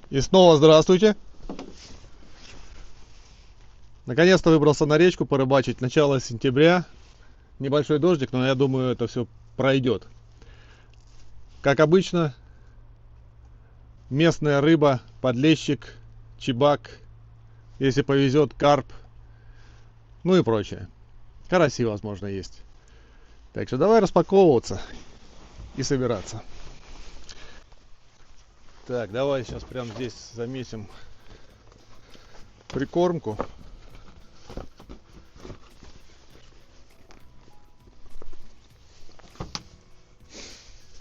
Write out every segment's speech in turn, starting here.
И снова здравствуйте. Наконец-то выбрался на речку порыбачить. Начало сентября. Небольшой дождик, но я думаю, это все пройдет. Как обычно, местная рыба, подлещик, чебак, если повезет, карп, ну и прочее. Караси, возможно, есть. Так что давай распаковываться и собираться. Так, давай сейчас прямо здесь замесим прикормку.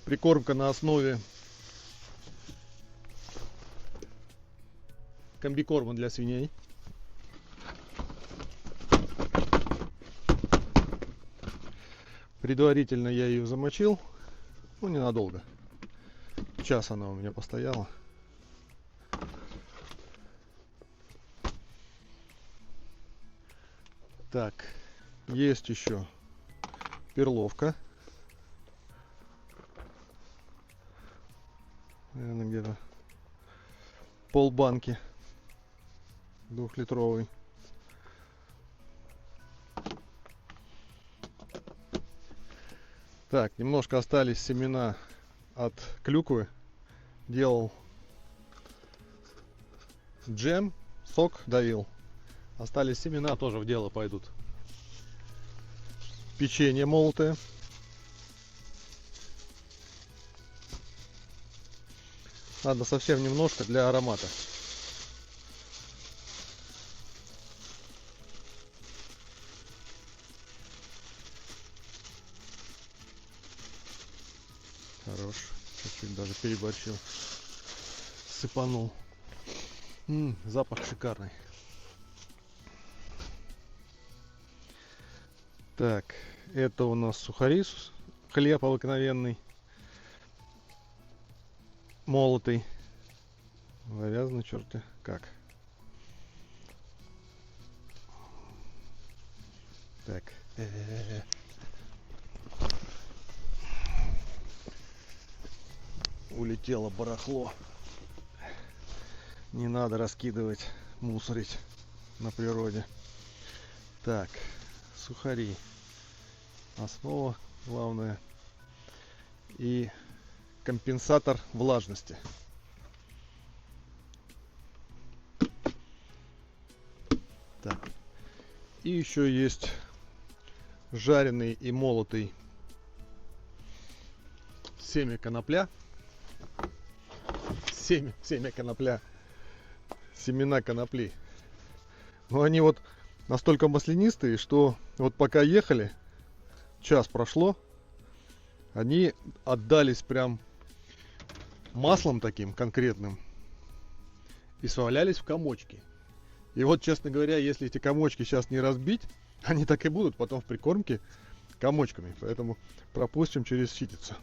Прикормка на основе комбикорма для свиней. Предварительно я ее замочил, ну ненадолго. Час она у меня постояла. Так, есть еще перловка. Наверное, где-то полбанки 2-литровый. Так, немножко остались семена от клюквы. Делал джем, сок давил. Остались семена, тоже в дело пойдут. Печенье молотое. Надо совсем немножко для аромата. Хорош. Чуть-чуть даже переборщил. Сыпанул. Запах шикарный. Так, это у нас сухари, хлеб обыкновенный, молотый, завязаны черты как. Так, улетело барахло. Не надо раскидывать, мусорить на природе. Так, сухари. Основа главное. И компенсатор влажности. Так. И еще есть жареный и молотый семя конопля. Семя конопля. Семена конопли. Но они вот настолько маслянистые, что вот пока ехали, час прошло, они отдались прям маслом таким конкретным и свалялись в комочки. И вот, честно говоря, если эти комочки сейчас не разбить, они так и будут потом в прикормке комочками. Поэтому пропустим через ситицу.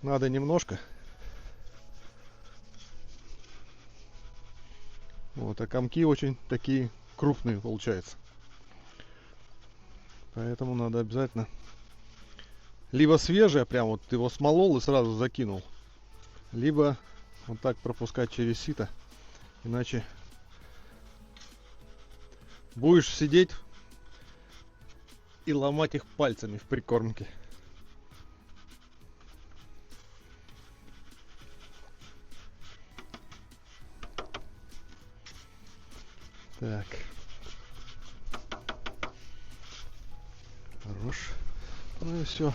Надо немножко. Вот, а комки очень такие крупные получаются. Поэтому надо обязательно либо свежее, прям вот его смолол и сразу закинул, либо вот так пропускать через сито, иначе будешь сидеть и ломать их пальцами в прикормке. Так. Хорош. Ну и все.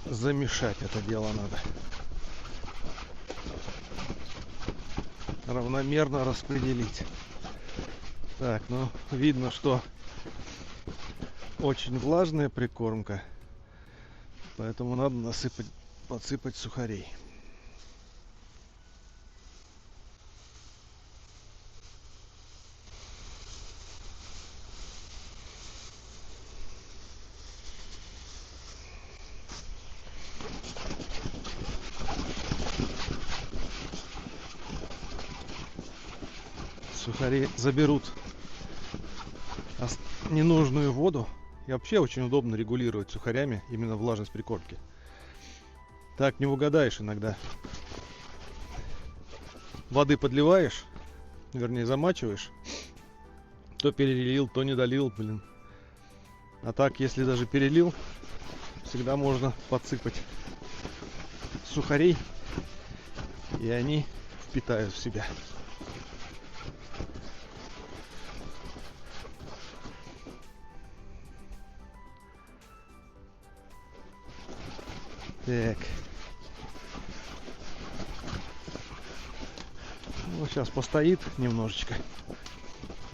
Замешать это дело надо. Равномерно распределить. Так, ну видно, что очень влажная прикормка. Поэтому надо подсыпать сухарей. Сухари заберут ненужную воду. И вообще очень удобно регулировать сухарями именно влажность прикормки. Так не угадаешь иногда. Воды подливаешь, вернее замачиваешь, то перелил, то не долил, блин. А так, если даже перелил, всегда можно подсыпать сухарей, и они впитают в себя. Так. Ну, сейчас постоит немножечко.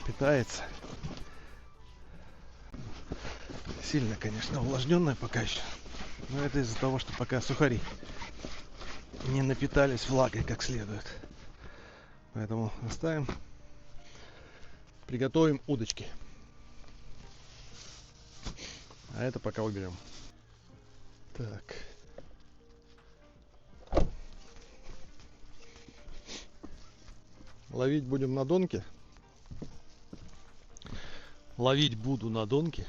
Питается. Сильно, конечно, увлажненная пока еще. Но это из-за того, что пока сухари не напитались влагой как следует. Поэтому оставим. Приготовим удочки. А это пока уберем. Так. Ловить будем на донке. Ловить буду на донке.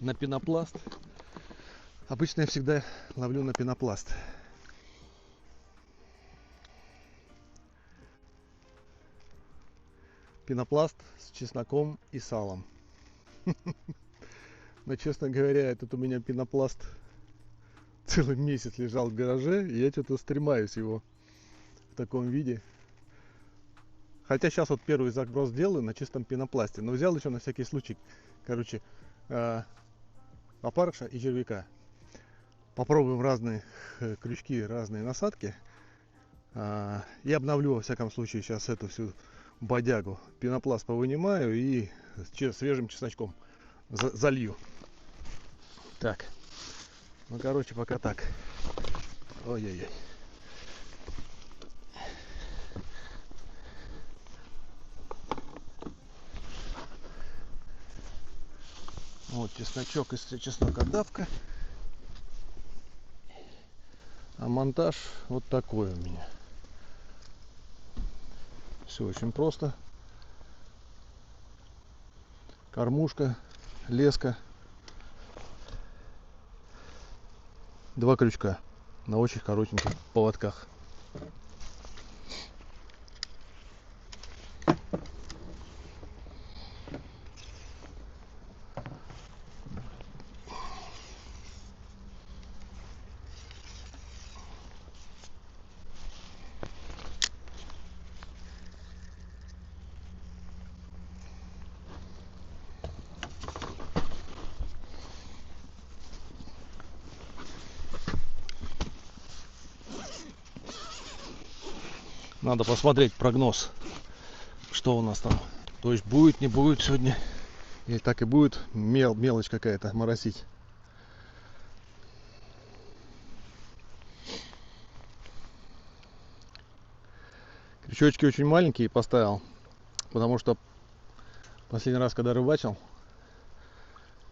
На пенопласт. Обычно я всегда ловлю на пенопласт. Пенопласт с чесноком и салом. Но, честно говоря, этот у меня пенопласт целый месяц лежал в гараже, и я что-то стремаюсь его в таком виде. Хотя сейчас вот первый заброс делаю на чистом пенопласте. Но взял еще на всякий случай, короче, опарыша и червяка. Попробуем разные крючки, разные насадки. И обновлю, во всяком случае, сейчас эту всю бодягу. Пенопласт повынимаю и свежим чесночком залью. Так. Ну, короче, пока так. Ой-ой-ой. Вот чесночок и чеснокодавка. А монтаж вот такой у меня. Все очень просто. Кормушка, леска. 2 крючка на очень коротеньких поводках. Надо посмотреть прогноз, что у нас там. То есть будет, не будет сегодня. Или так и будет мелочь какая-то моросить. Крючочки очень маленькие поставил, потому что последний раз, когда рыбачил,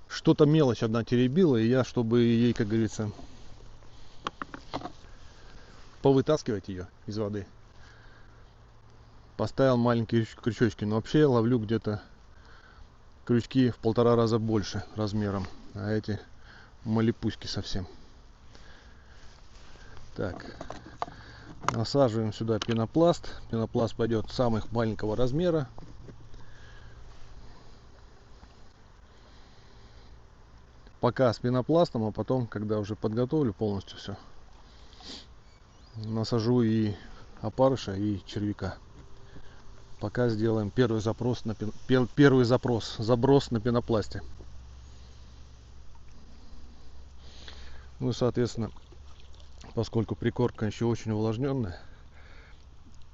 что-то мелочь одна теребила, и я, чтобы ей, как говорится, повытаскивать ее из воды, поставил маленькие крючочки. Но вообще я ловлю где-то крючки в 1,5 раза больше размером, а эти малипуськи совсем. Так, насаживаем сюда пенопласт. Пенопласт пойдет самых маленького размера. Пока с пенопластом, а потом, когда уже подготовлю полностью все, насажу и опарыша, и червяка. Пока сделаем первый заброс на пенопласте. Ну и, соответственно, поскольку прикормка еще очень увлажненная,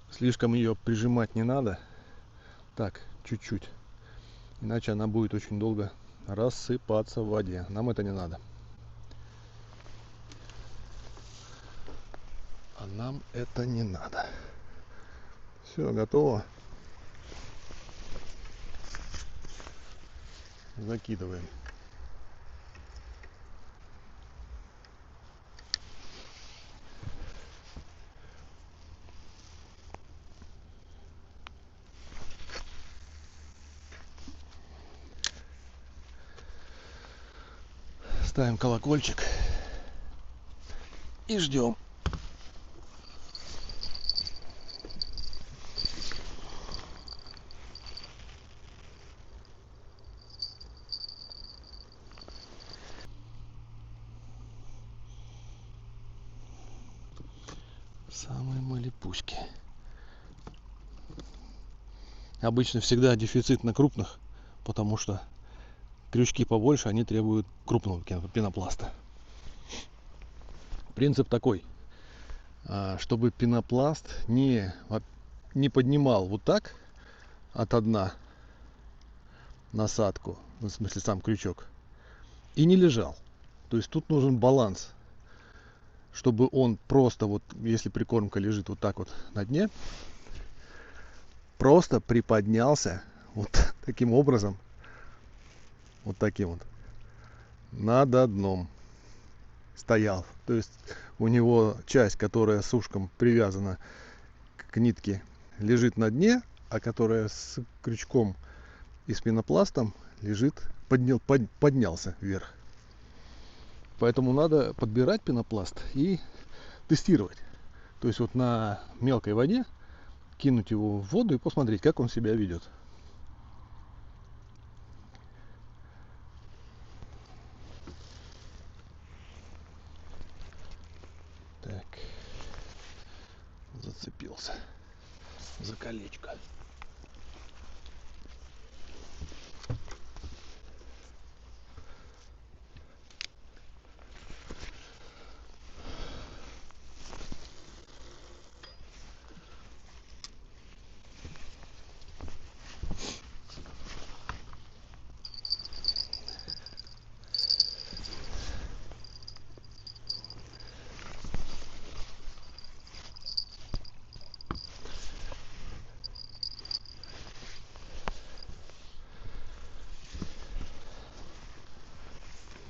слишком ее прижимать не надо. Так, чуть-чуть. Иначе она будет очень долго рассыпаться в воде. Нам это не надо. А нам это не надо. Все, готово. Закидываем. Ставим колокольчик и ждем. Самые малипуськи. Обычно всегда дефицит на крупных, потому что крючки побольше, они требуют крупного пенопласта. Принцип такой, чтобы пенопласт не поднимал вот так от дна насадку, в смысле сам крючок, и не лежал. То есть тут нужен баланс, чтобы он просто вот, если прикормка лежит вот так вот на дне, просто приподнялся вот таким образом, вот таким вот, над дном стоял. То есть у него часть, которая с ушком привязана к нитке, лежит на дне, а которая с крючком и с пенопластом лежит, поднялся вверх. Поэтому надо подбирать пенопласт и тестировать. То есть вот на мелкой воде кинуть его в воду и посмотреть, как он себя ведет. Так, зацепился за колечко.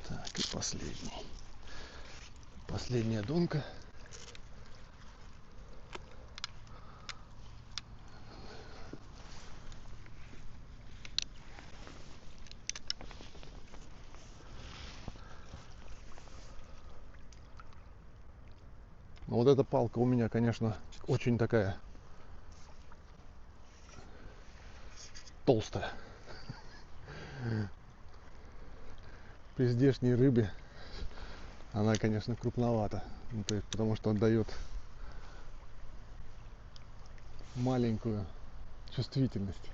Так, и последняя донка. Ну, вот эта палка у меня, конечно, очень такая толстая. При здешней рыбе она, конечно, крупновата. Ну, то есть, потому что он дает маленькую чувствительность.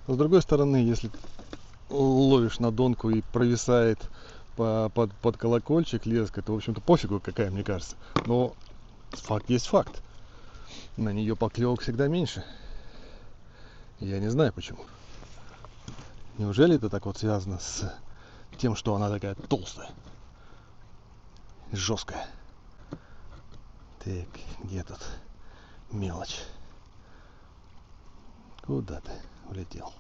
Но с другой стороны, если ловишь на донку и провисает под колокольчик леска, то, в общем-то, пофигу какая, мне кажется. Но факт есть факт. На нее поклевок всегда меньше. Я не знаю почему. Неужели это так вот связано с тем, что она такая толстая, жесткая? Так, где тут мелочь? Куда ты улетел?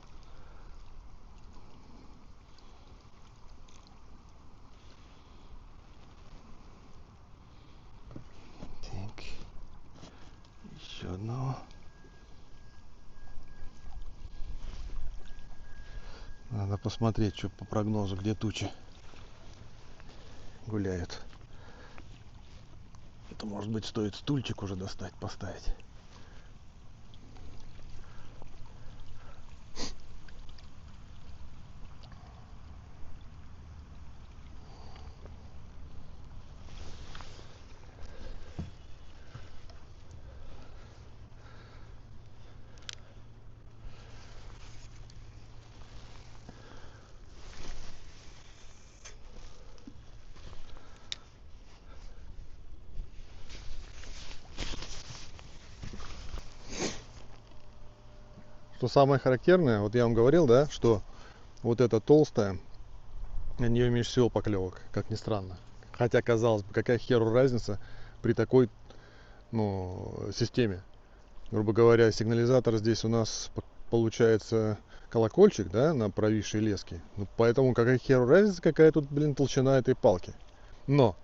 Так, еще одного. Надо посмотреть, что по прогнозу, где тучи гуляют. Это, может быть, стоит стульчик уже достать, поставить. Что самое характерное, вот я вам говорил, да, что вот эта толстая, на нее меньше всего поклевок, как ни странно. Хотя, казалось бы, какая херу разница при такой, системе. Грубо говоря, сигнализатор здесь у нас получается колокольчик, да, на провисшей леске. Ну, поэтому какая херу разница, какая тут, толщина этой палки. Но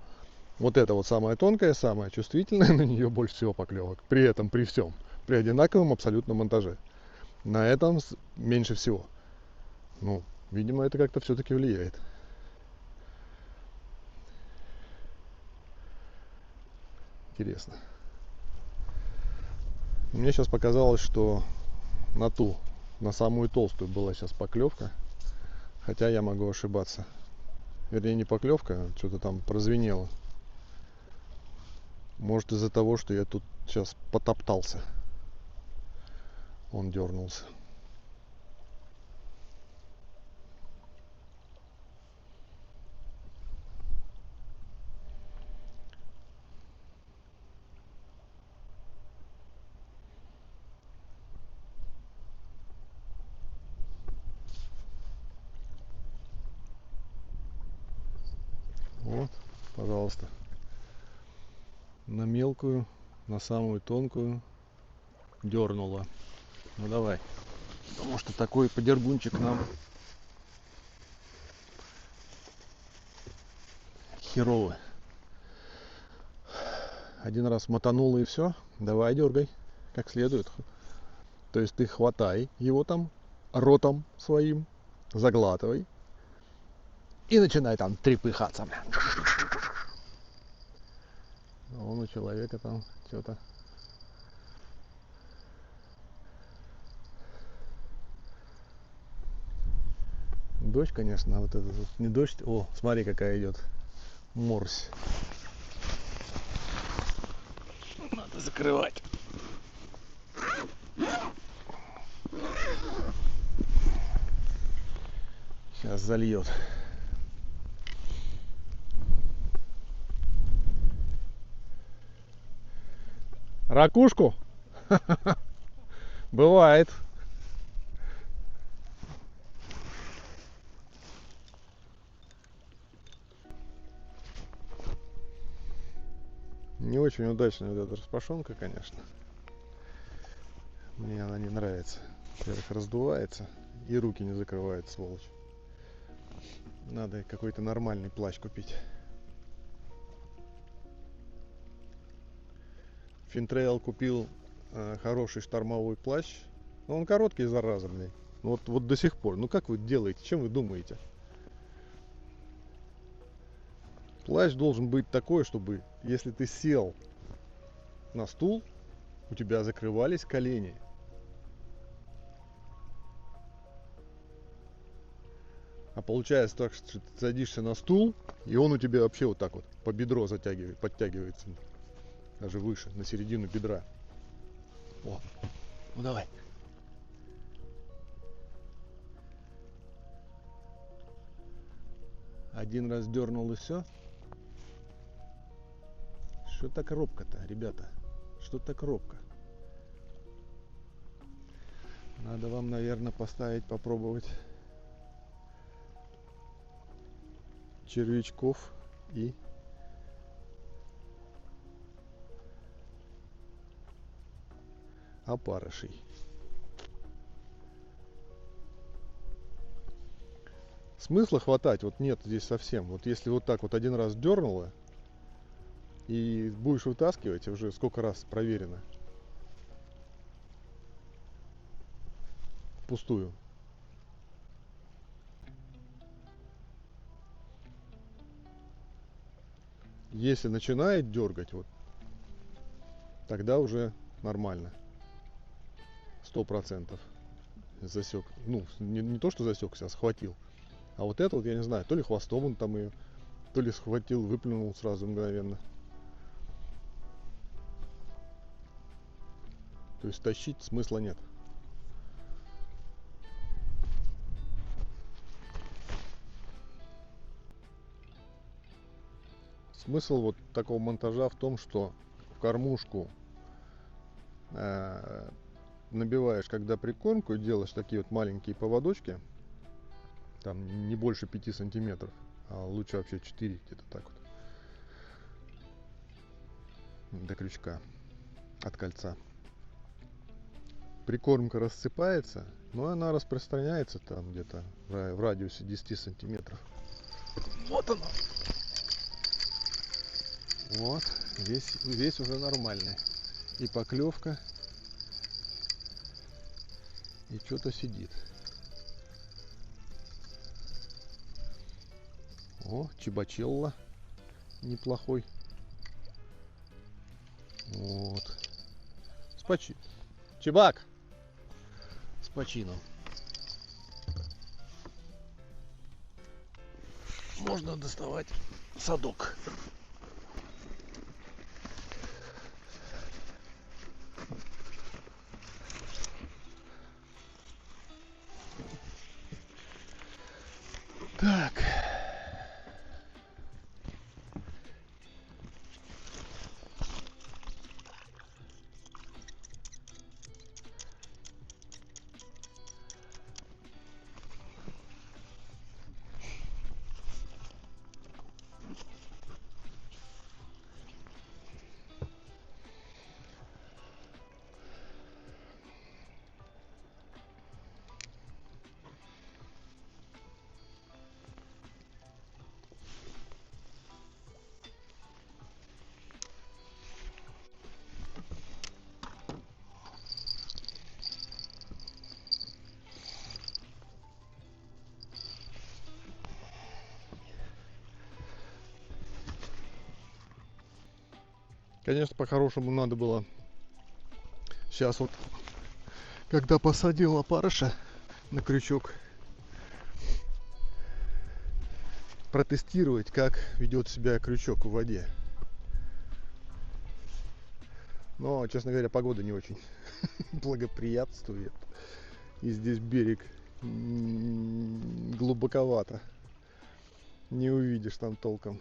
вот эта вот самая тонкая, самая чувствительная, на нее больше всего поклевок. При этом, при всем, при одинаковом абсолютном монтаже. На этом меньше всего. Ну, видимо, это как-то все-таки влияет. Интересно. Мне сейчас показалось, что на самую толстую была сейчас поклевка. Хотя я могу ошибаться. Вернее, не поклевка, что-то там прозвенело. Может, из-за того, что я тут сейчас потоптался. Он дернулся. Вот, пожалуйста. На мелкую, на самую тонкую дернула. Ну давай. Потому что такой подергунчик нам херовый. Один раз мотануло и все. Давай дергай как следует. То есть ты хватай его там ротом своим, заглатывай и начинай там трепыхаться. Вон у человека там что-то. Дождь, конечно, вот этот вот, не дождь. О, смотри, какая идет морсь. Надо закрывать. Сейчас зальет. Ракушку? Бывает. Не очень удачная вот эта распашонка, конечно. Мне она не нравится. Во-первых, раздувается и руки не закрывает, сволочь. Надо какой-то нормальный плащ купить. Финтрейл купил хороший штормовой плащ. Но он короткий, зараза, блин. Вот до сих пор. Ну как вы делаете? Чем вы думаете? Плащ должен быть такой, чтобы если ты сел на стул, у тебя закрывались колени. А получается так, что ты садишься на стул, и он у тебя вообще вот так вот по бедро подтягивается. Даже выше, на середину бедра. О, ну давай. Один раз дернул и все. Что так робко-то, ребята? Что так робко? Надо вам, наверное, поставить, попробовать червячков и опарышей. Смысла хватать вот нет здесь совсем. Вот если вот так вот один раз дернуло и будешь вытаскивать, уже сколько раз проверено, впустую. Если начинает дергать, вот тогда уже нормально. 100% засек. Ну, не то, что засекся, а схватил. А вот это вот, я не знаю, то ли хвостом он там ее, то ли схватил, выплюнул сразу мгновенно. То есть тащить смысла нет. Смысл вот такого монтажа в том, что в кормушку набиваешь, когда прикормку, и делаешь такие вот маленькие поводочки, там не больше 5 сантиметров, а лучше вообще 4, где-то так вот, до крючка, от кольца. Прикормка рассыпается, но она распространяется там где-то в радиусе 10 сантиметров. Вот она. Вот, весь уже нормальный. И поклевка, и что-то сидит. О, чебачелло неплохой. Спочи. Чебак! С почином. Можно доставать садок. Так. Конечно, по-хорошему надо было сейчас вот, когда посадил опарыша на крючок, протестировать, как ведет себя крючок в воде. Но, честно говоря, погода не очень благоприятствует. И здесь берег глубоковато. Не увидишь там толком.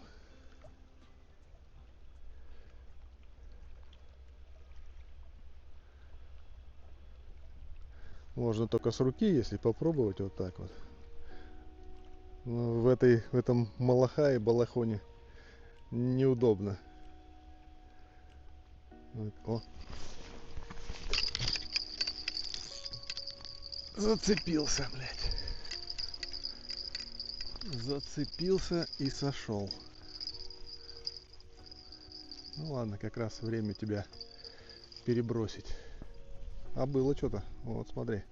Можно только с руки, если попробовать вот так вот. Но в этом малахае, балахоне неудобно. Вот. О. Зацепился, блядь. Зацепился и сошел. Ну ладно, как раз время тебя перебросить. А было что-то. Вот, смотри.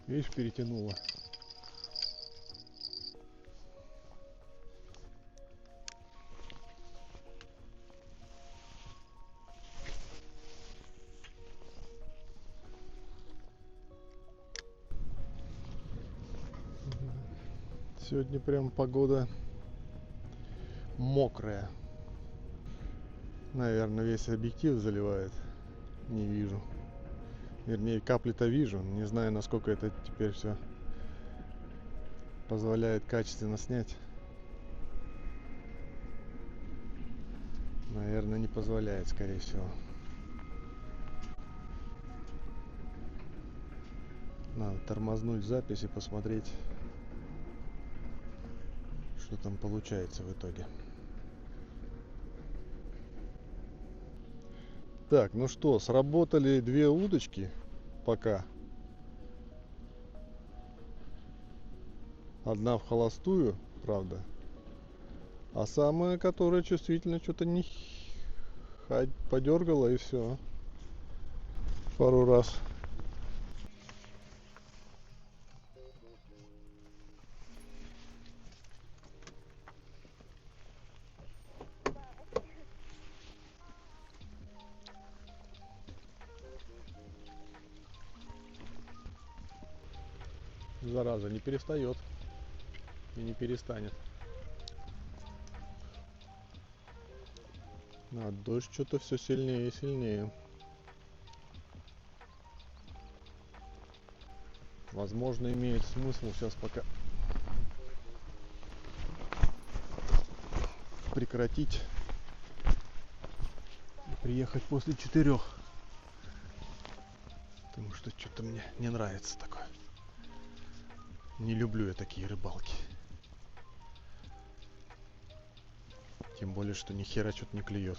Видишь, перетянуло. Сегодня прям погода мокрая. Наверное, весь объектив заливает. Не вижу. Вернее, капли-то вижу. Не знаю, насколько это теперь все позволяет качественно снять. Наверное, не позволяет, скорее всего. Надо тормознуть запись и посмотреть, что там получается в итоге. Так, ну что, сработали две удочки пока. Одна в холостую, правда. А самая, которая чувствительно что-то не подергала и все. Пару раз. Зараза, не перестает. И не перестанет. А дождь что-то все сильнее и сильнее. Возможно, имеет смысл сейчас пока прекратить и приехать после 4. Потому что что-то мне не нравится такое. Не люблю я такие рыбалки. Тем более, что ни хера что-то не клюет.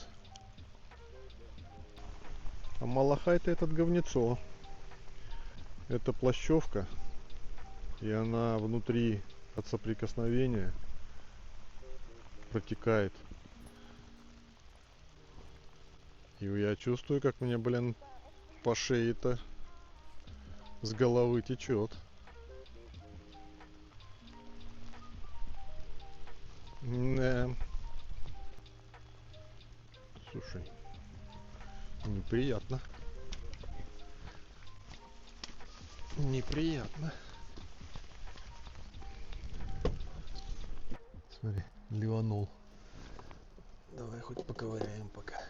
А малахай-то этот говнецо. Это плащевка. И она внутри от соприкосновения протекает. И я чувствую, как мне, блин, по шее-то с головы течет. Да. Слушай, неприятно. Неприятно. Смотри, ливанул. Давай хоть поковыряем пока.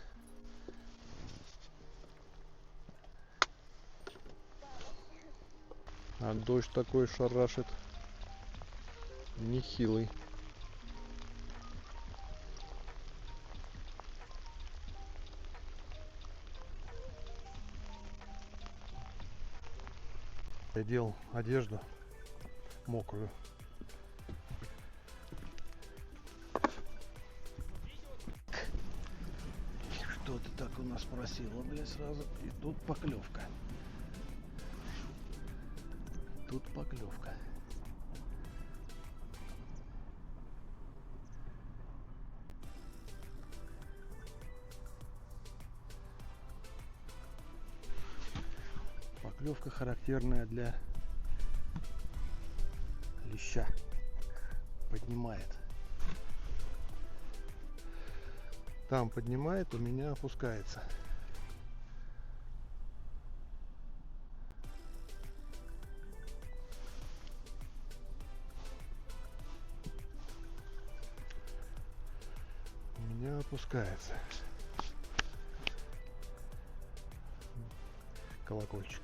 А дождь такой шарашит. Нехилый. Я делал одежду мокрую. Что ты так у нас просила, бля, сразу? И тут поклевка. Тут поклевка. Поклевка характерная для леща. Поднимает. Там поднимает, у меня опускается. У меня опускается. Колокольчик.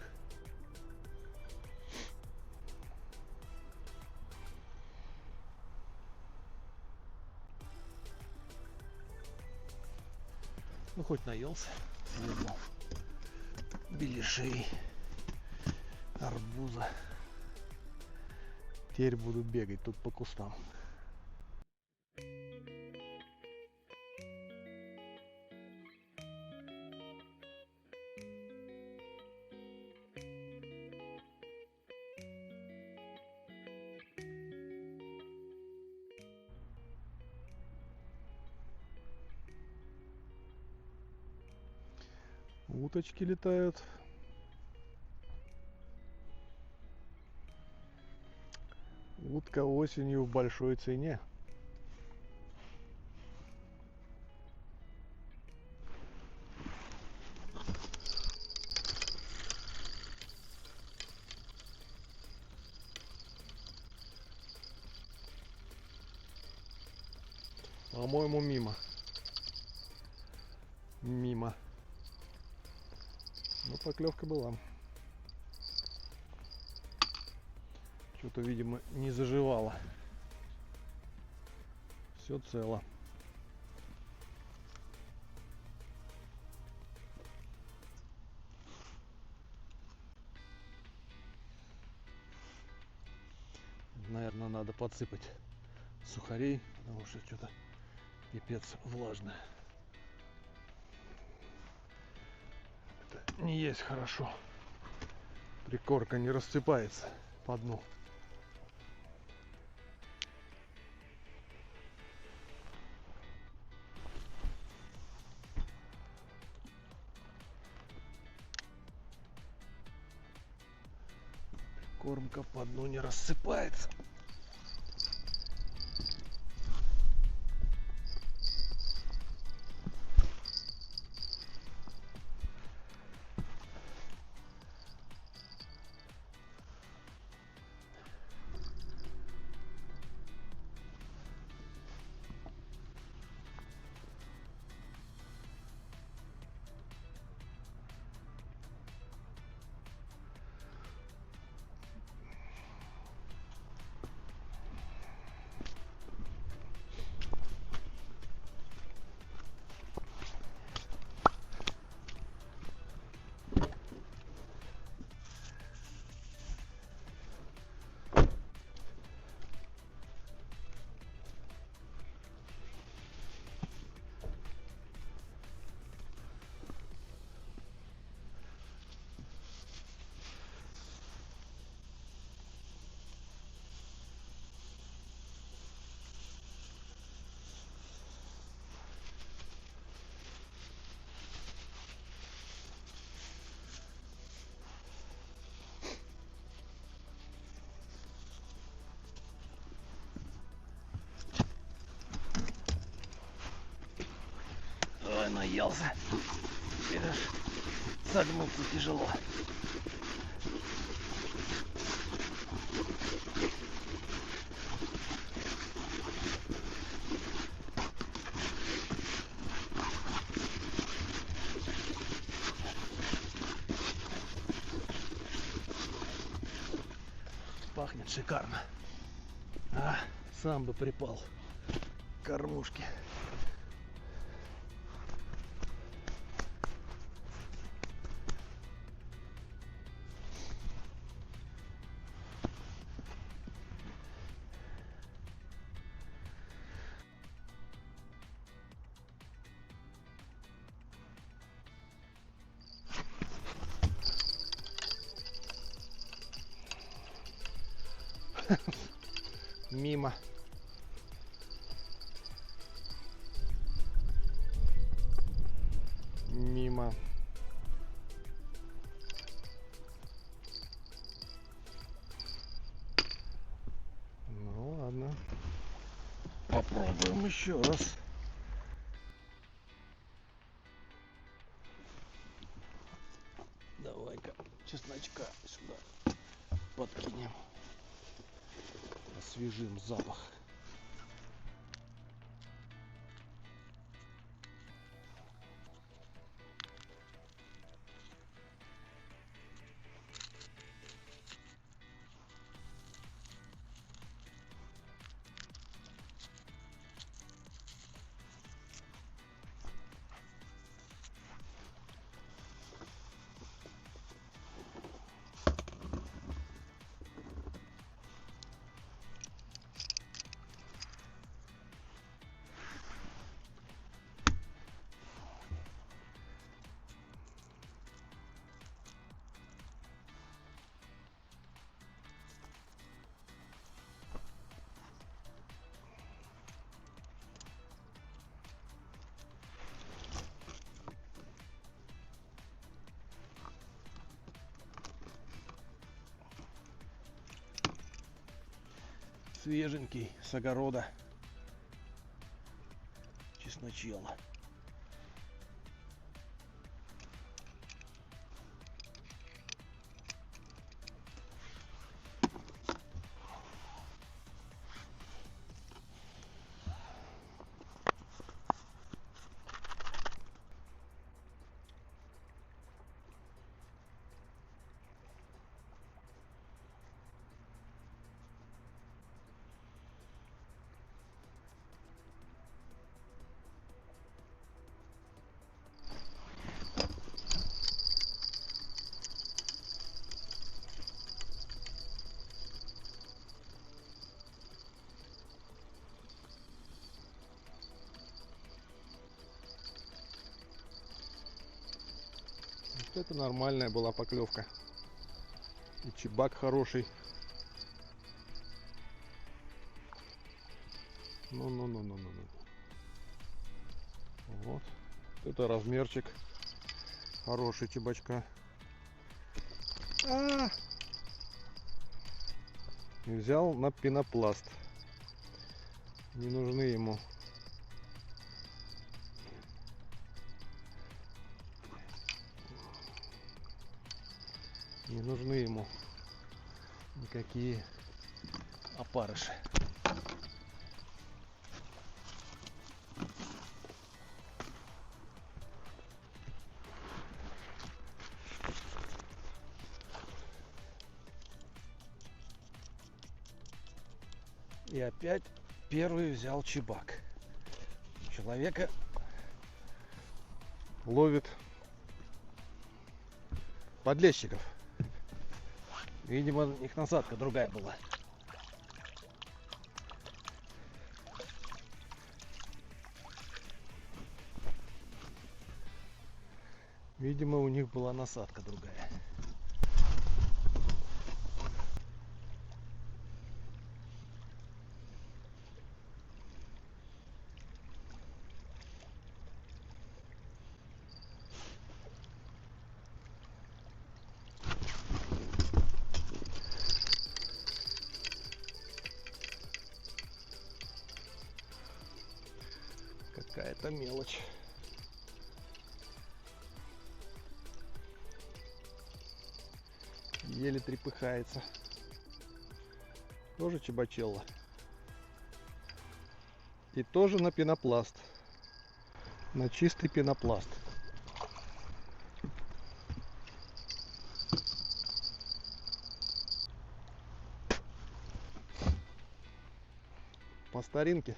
Ну хоть наелся, съедал беляшей, арбуза. Теперь буду бегать тут по кустам. Уточки летают. Утка осенью в большой цене. По-моему, мимо. Мимо. Но поклевка была. Что-то, видимо, не заживало. Все цело. Наверное, надо подсыпать сухарей, потому что что-то пипец влажное. Это не есть хорошо. Прикорка не рассыпается по дну. Кормка по дну не рассыпается. Ой, наелся. Теперь аж согнуться тяжело. шикарно. А, сам бы припал к кормушке. Мимо. Мимо. Ну ладно. Попробуем еще раз. Давай-ка чесночка сюда подкинем. Освежим запах. Свеженький, с огорода. Чесночел. Это нормальная была поклевка. И чебак хороший. Ну. Вот. Это размерчик. Хороший чебачка. И взял на пенопласт. Не нужны ему. Не нужны ему никакие опарыши. И опять первый взял чебак. Человека ловит подлещиков. Видимо, у них насадка другая была. Видимо, у них была насадка другая. Какая-то мелочь. Еле трепыхается. Тоже чебачелло. И тоже на пенопласт. На чистый пенопласт. по старинке.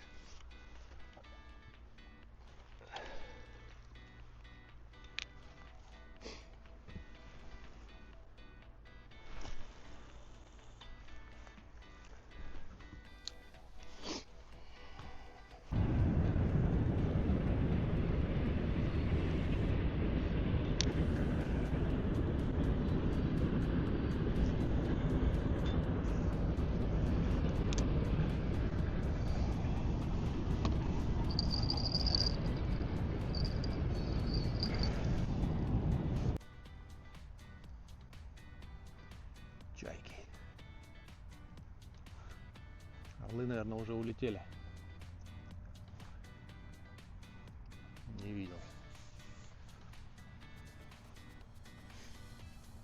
Чайки. Орлы, наверное, уже улетели. Не видел.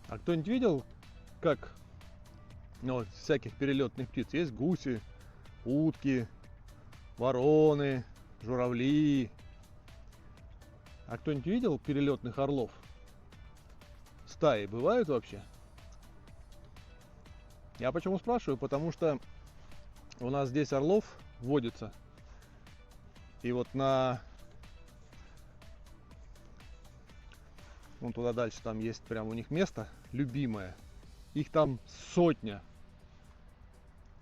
А кто-нибудь видел, как вот, всяких перелетных птиц? Есть гуси, утки, вороны, журавли. А кто-нибудь видел перелетных орлов? Стаи бывают вообще? Я почему спрашиваю? Потому что у нас здесь орлов водится. И вот вон туда дальше там есть прям у них место любимое. Их там сотня.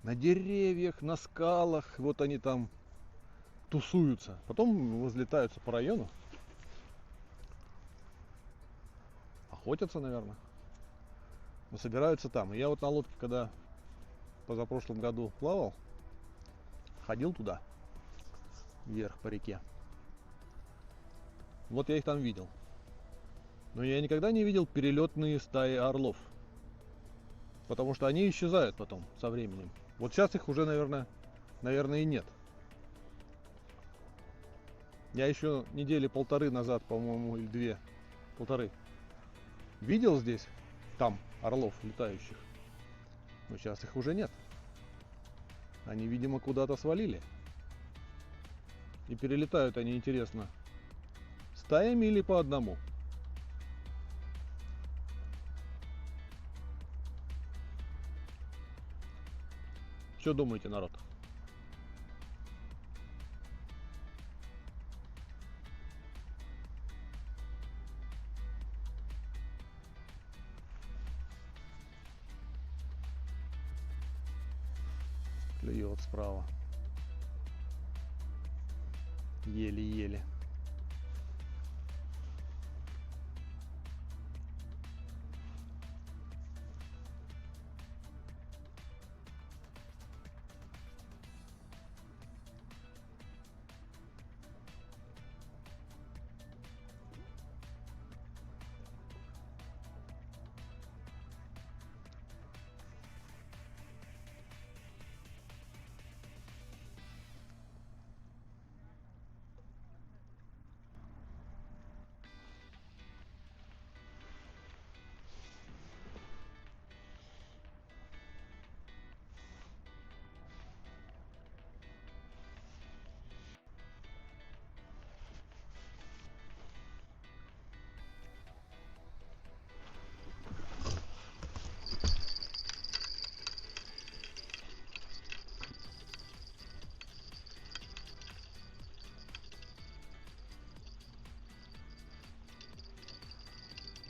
На деревьях, на скалах. Вот они там тусуются. Потом разлетаются по району. Охотятся, наверное. Но собираются там. И я вот на лодке, когда позапрошлом году плавал, ходил туда, вверх по реке. Вот я их там видел. Но я никогда не видел перелетные стаи орлов. Потому что они исчезают потом со временем. Вот сейчас их уже, наверное, и нет. Я еще недели полторы назад, по-моему, или две, полторы, видел здесь, там, орлов летающих. Но сейчас их уже нет. Они, видимо, куда-то свалили. И перелетают они, интересно, стаями или по одному? Что думаете, народ? Клюет справа. Еле-еле.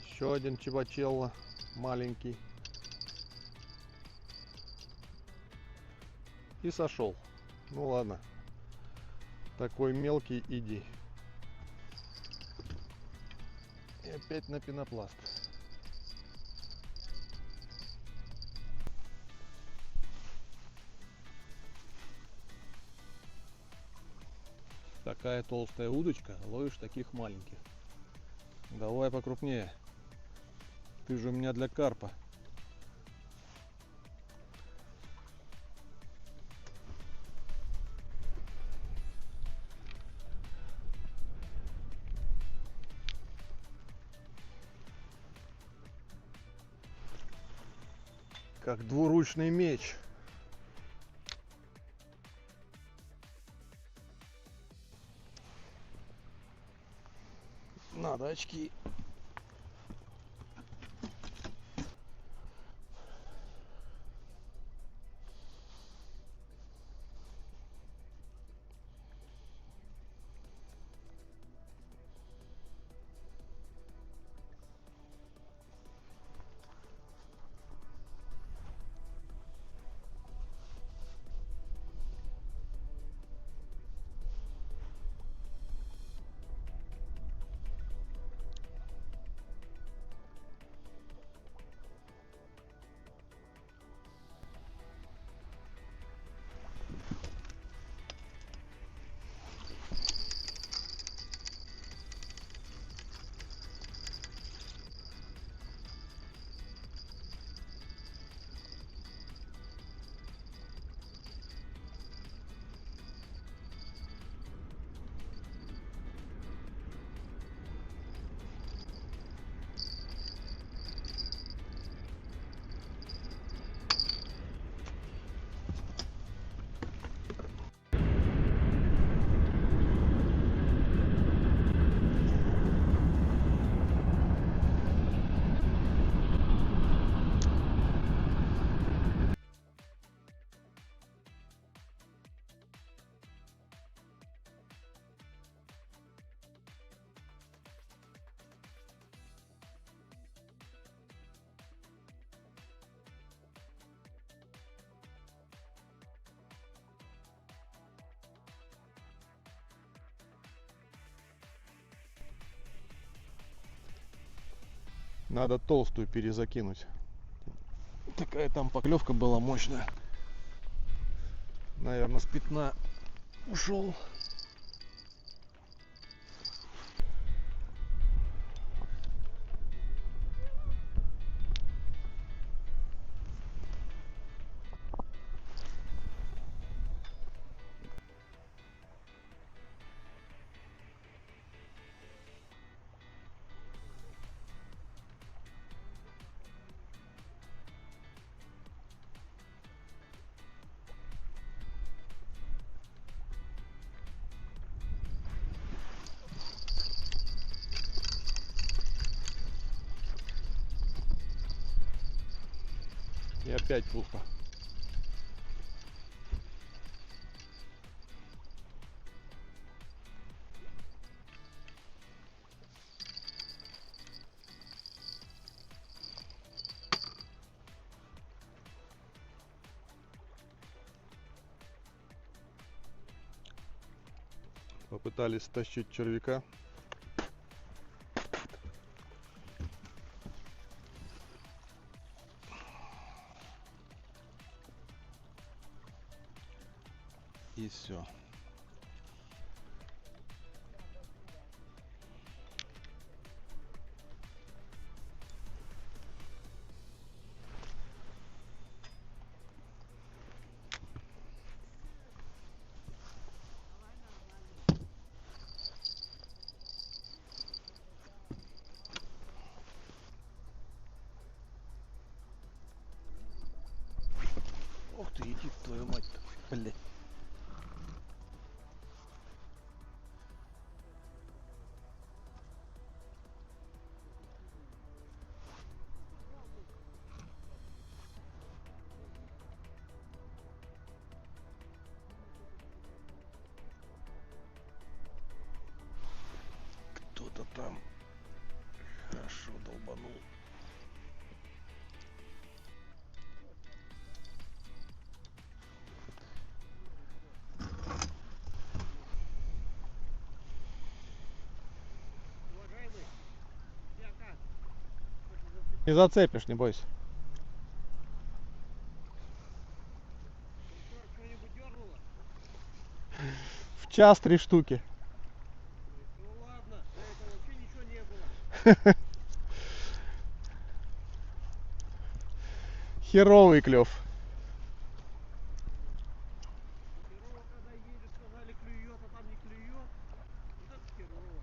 Еще один чебачелло маленький. И сошел. Ну ладно. Такой мелкий, иди. И опять на пенопласт. Такая толстая удочка, ловишь таких маленьких. Давай покрупнее. Ты же у меня для карпа. Как двуручный меч. Надо очки. Надо толстую перезакинуть. Такая там поклевка была мощная. Наверное, с пятна ушел. И опять пусто. Попытались стащить червяка. И все. Ох ты, иди, твою мать-то, блядь. Кто-то там хорошо долбанул. Не зацепишь, не бойся. В час 3 штуки. Ну ладно, до этого вообще ничего не было. Херовый клев. Херово, когда едешь, сказали клюет, а там не клюет. Вот это херово.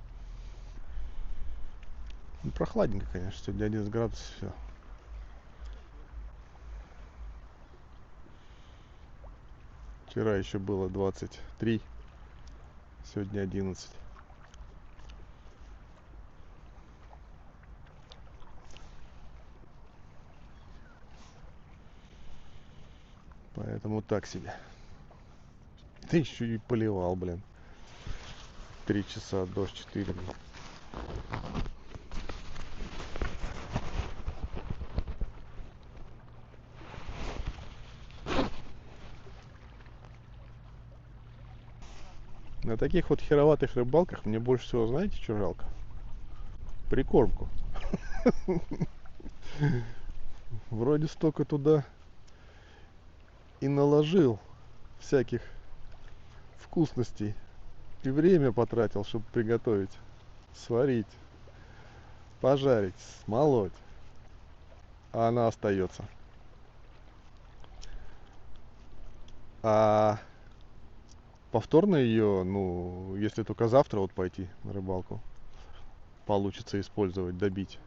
Ну, прохладненько, конечно, сегодня 11 градусов, все. Вчера еще было 23, сегодня 11. Поэтому так себе. Ты еще и поливал, блин. 3 часа, дождь 4. На таких вот хероватых рыбалках мне больше всего, знаете, что жалко? Прикормку. Вроде столько туда и наложил всяких вкусностей. И время потратил, чтобы приготовить, сварить, пожарить, смолоть. А она остается. А повторно ее, ну, если только завтра вот пойти на рыбалку, получится использовать, добить.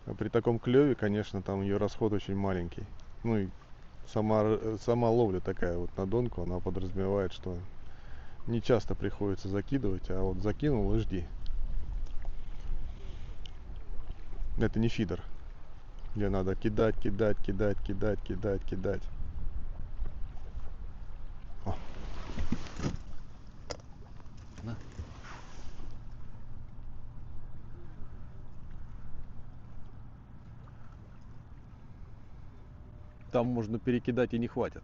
А при таком клеве, конечно, там ее расход очень маленький. Ну и сама ловля такая вот на донку, она подразумевает, что не часто приходится закидывать, а вот закинул и жди. Это не фидер, где надо кидать, кидать, кидать, кидать, кидать, кидать. О. На. Там можно перекидать и не хватит.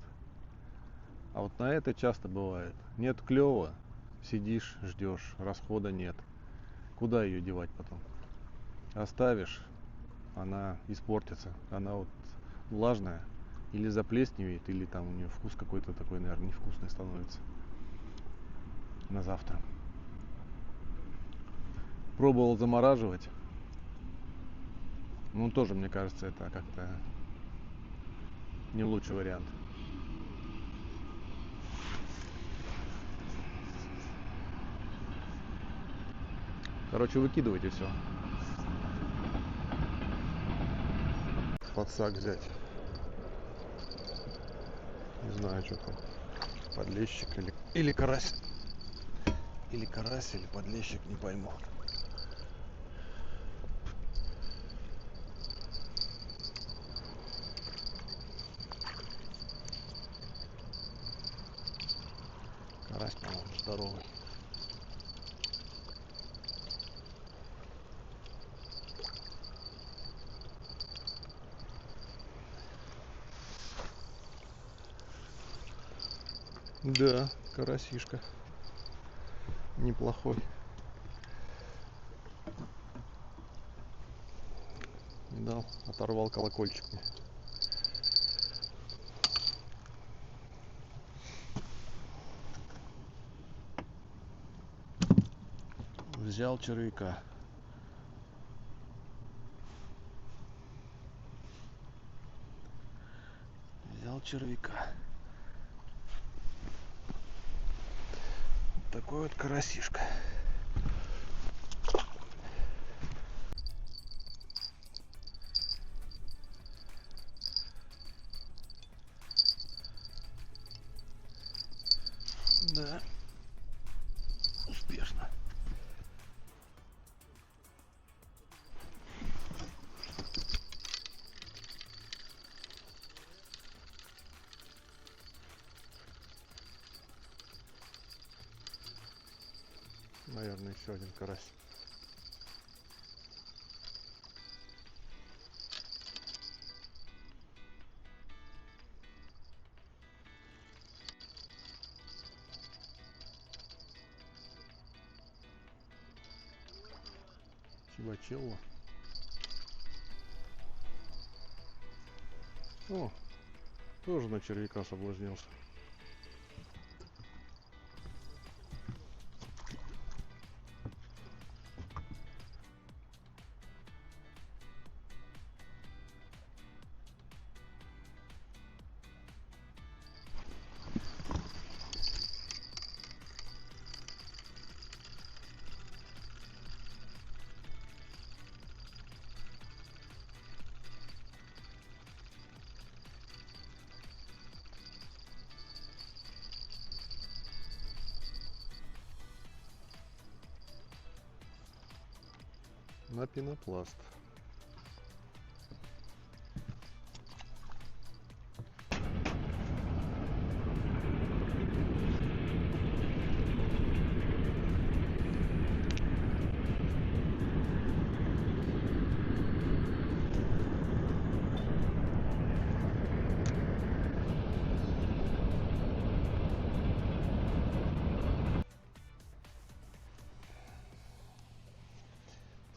А вот на это часто бывает. Нет клёва, сидишь, ждешь, расхода нет. Куда ее девать потом? оставишь, она испортится. Она вот влажная, или заплесневеет, или там у нее вкус какой-то такой, наверное, невкусный становится на завтра. Пробовал замораживать. Ну, тоже, мне кажется, это как-то не лучший вариант. Короче, выкидывайте все. Подсак взять. Не знаю, что там. Подлещик или карась. Или карась, или подлещик, не пойму. Карась, по-моему, здоровый. Да, карасишка. Неплохой. Дал, оторвал колокольчик мне. Взял червяка. Взял червяка. Такой вот карасишка. Да, успешно. Наверное, еще один карась. Чивачелло. О, тоже на червяка соблазнился. На пенопласт.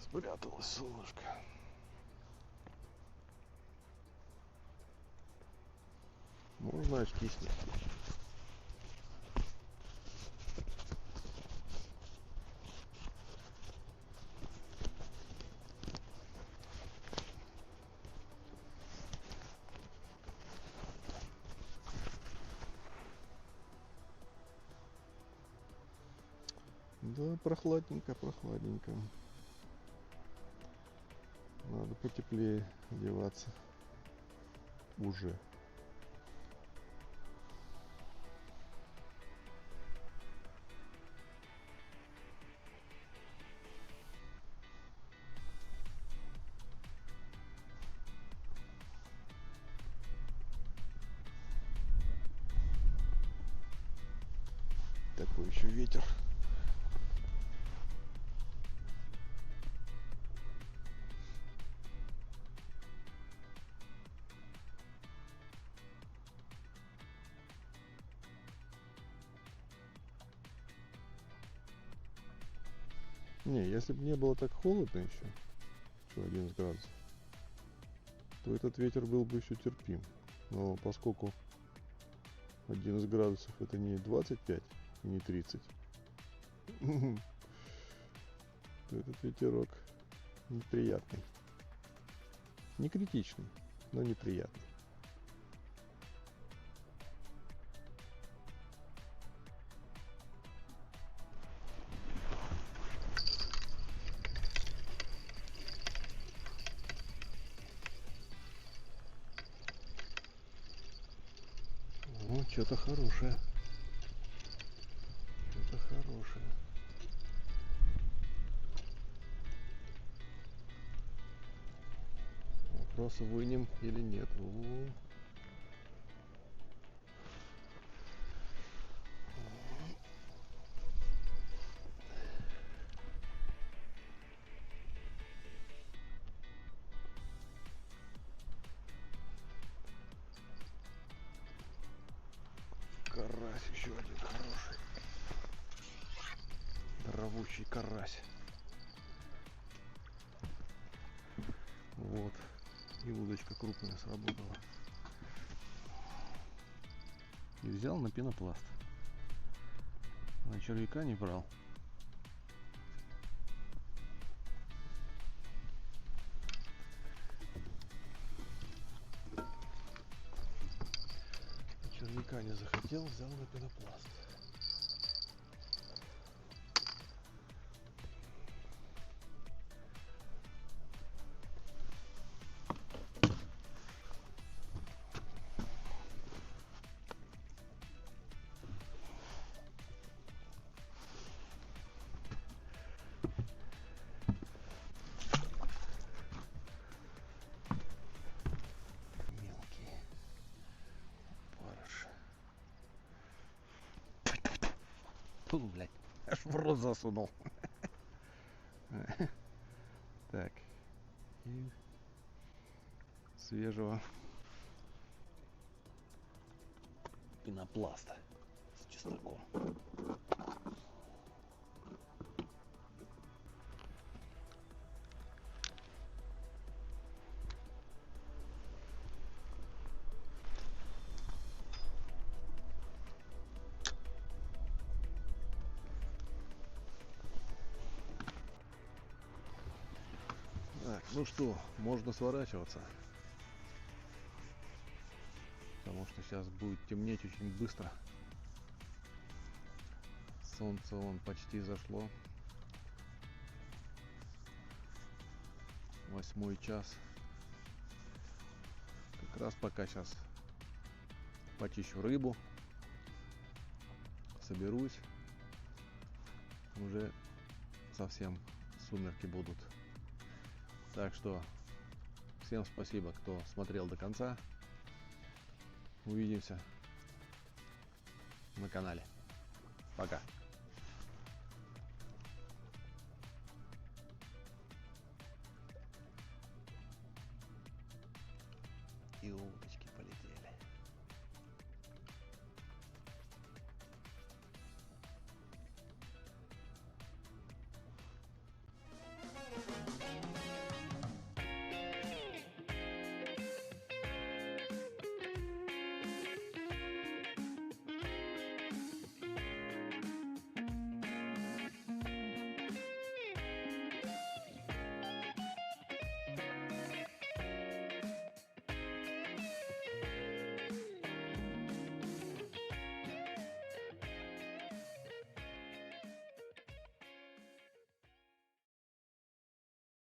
Спряталось солнышко. Можно очки снять. Да, прохладненько, прохладненько. Надо потеплее одеваться. Уже. Такой еще ветер. Не, если бы не было так холодно еще, еще 11 градусов, то этот ветер был бы еще терпим. Но поскольку 11 градусов это не 25 и не 30, то этот ветерок неприятный. Не критичный, но неприятный. Ну, что-то хорошее. Что-то хорошее. Вопрос, вынем или нет. Карась еще один хороший. Дровущий карась. Вот. И удочка крупная сработала. И взял на пенопласт. На червяка не брал. Червяка не захотел, взял на пенопласт. Мелкие парыши. Фу, блядь, аж в рот засунул. Так. И свежего пенопласта с чесноком. Так, ну что, можно сворачиваться. Потому что сейчас будет темнеть очень быстро. Солнце вон почти зашло. 8 час. Как раз пока сейчас почищу рыбу. Соберусь. Уже совсем сумерки будут. Так что всем спасибо, кто смотрел до конца. Увидимся на канале. Пока.